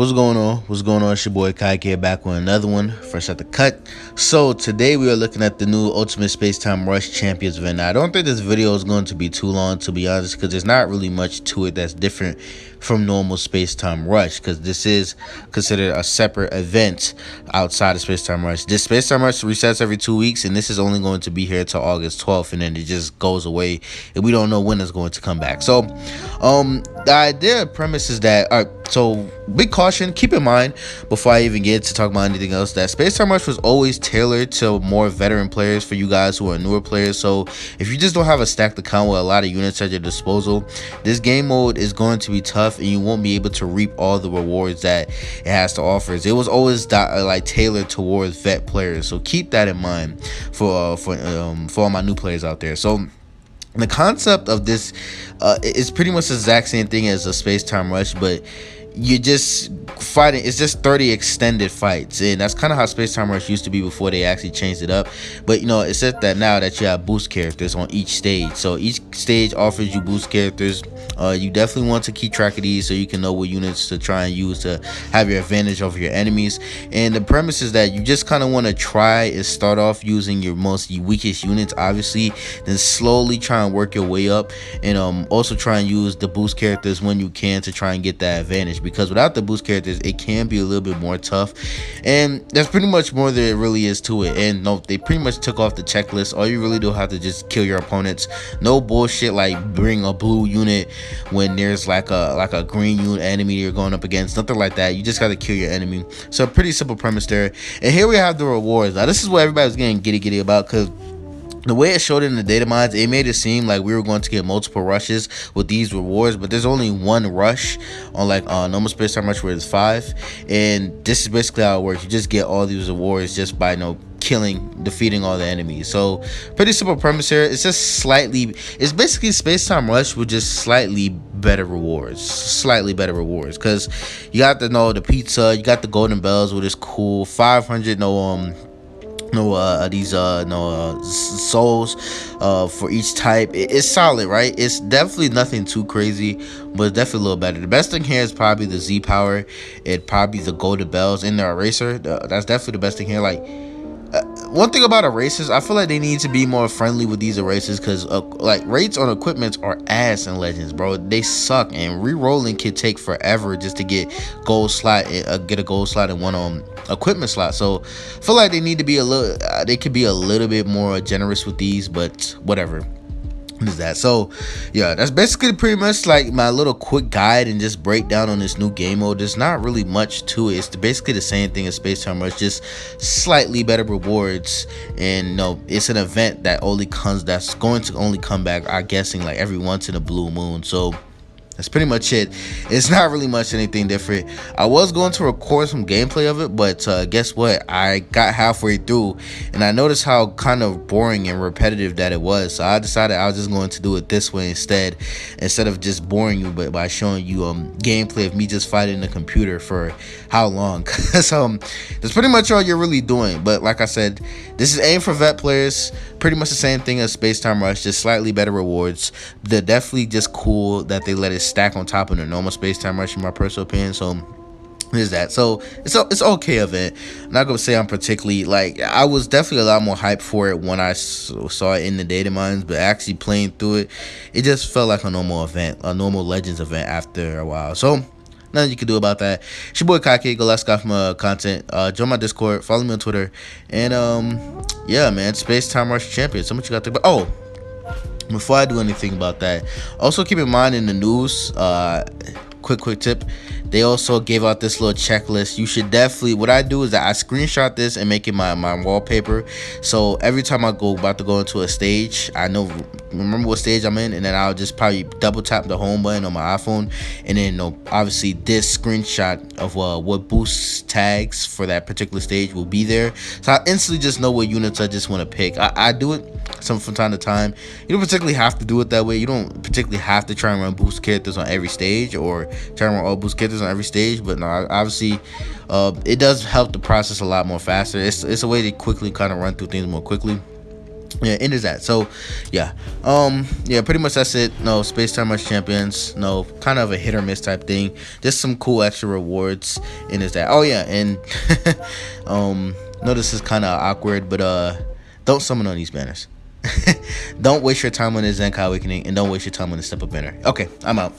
What's going on? What's going on? It's your boy Kaike back with another one, fresh out the cut. So today we are looking at the new Ultimate Space Time Rush Champions event. Now, I don't think this video is going to be too long, to be honest, because there's not really much to it that's different from normal Space Time Rush, because this is considered a separate event outside of Space Time Rush. This Space Time Rush resets every 2 weeks, and this is only going to be here till August 12th, and then it just goes away, and we don't know when it's going to come back. So, the idea premise is that, all right, so big caution, keep in mind before I even get to talk about anything else, that Space Time Rush was always tailored to more veteran players for you guys who are newer players. So if you just don't have a stacked account with a lot of units at your disposal, this game mode is going to be tough and you won't be able to reap all the rewards that it has to offer. It was always tailored towards vet players, so keep that in mind for all my new players out there. So the concept of this is pretty much the exact same thing as a Space Time Rush, but you're just fighting. It's just 30 extended fights, and that's kind of how Space Time Rush used to be before they actually changed it up. But it's just that now that you have boost characters on each stage, so each stage offers you boost characters. You definitely want to keep track of these so you can know what units to try and use to have your advantage over your enemies. And the premise is that you just kind of want to try and start off using your most weakest units, obviously, then slowly try and work your way up, and also try and use the boost characters when you can to try and get that advantage, because without the boost characters it can be a little bit more tough, and that's pretty much more than it really is to it. And no, they pretty much took off the checklist. All you really do have to just kill your opponents. No bullshit like bring a blue unit when there's like a green unit enemy you're going up against, nothing like that. You just got to kill your enemy. So pretty simple premise there. And here we have the rewards. Now this is what everybody's getting giddy about, because the way it showed it in the data mines, it made it seem like we were going to get multiple rushes with these rewards, but there's only one rush on normal Space Time Rush, where it's 5, and this is basically how it works. You just get all these rewards just by defeating all the enemies. So pretty simple premise here. It's basically Space Time Rush with just slightly better rewards, because you got the pizza, you got the golden bells, which is cool. 500 souls for each type. It's solid, right? It's definitely nothing too crazy, but it's definitely a little better. The best thing here is probably the Z power, and probably the golden bells in the eraser. That's definitely the best thing here. One thing about erasers, I feel like they need to be more friendly with these erasers, because rates on equipment are ass in Legends, bro. They suck, and re-rolling can take forever just to get a gold slot in one equipment slot. So I feel like they need to be they could be a little bit more generous with these, but whatever. Is that so? Yeah, that's basically pretty much like my little quick guide and just breakdown on this new game mode. There's not really much to it. It's basically the same thing as Space Time Rush, just slightly better rewards. And it's an event that's going to only come back, I'm guessing, like every once in a blue moon. So that's pretty much it. It's not really much anything different. I was going to record some gameplay of it, but guess what? I got halfway through and I noticed how kind of boring and repetitive that it was. So I decided I was just going to do it this way instead of just boring you, but by showing you gameplay of me just fighting the computer for how long. So that's pretty much all you're really doing. But like I said, this is aimed for vet players. Pretty much the same thing as Space Time Rush, just slightly better rewards. They're definitely just cool that they let it stack on top of the normal Space Time Rush, in my personal opinion. So there's that. So it's okay event. I'm not gonna say I'm particularly I was definitely a lot more hyped for it when I saw it in the data mines, but actually playing through it, it just felt like a normal event, a normal Legends event after a while. So nothing you can do about that. It's your boy Kake. Go let's got my content. Join my Discord, follow me on Twitter, and yeah, man, Space Time Rush champion. So much you got to think about. Before I do anything about that, also keep in mind in the news, quick tip, they also gave out this little checklist. You should definitely, what I do is that I screenshot this and make it my wallpaper, so every time I about to go into a stage, I remember what stage I'm in, and then I'll just probably double tap the home button on my iPhone, and then obviously this screenshot of what boost tags for that particular stage will be there, so I instantly just know what units I just want to pick. I do it from time to time. You don't particularly have to do it that way. You don't particularly have to try and run boost characters on every stage, or try and run all boost characters on every stage, but no, obviously it does help the process a lot more faster. It's a way to quickly kind of run through things more quickly. Yeah, end is that. So yeah. Yeah, pretty much that's it. No, Space Time Rush Champions. No, kind of a hit or miss type thing. Just some cool extra rewards. And is that. Oh yeah, and no, this is kind of awkward, but don't summon on these banners. Don't waste your time on the Zenkai Awakening, and don't waste your time on the Step Up banner. Okay, I'm out.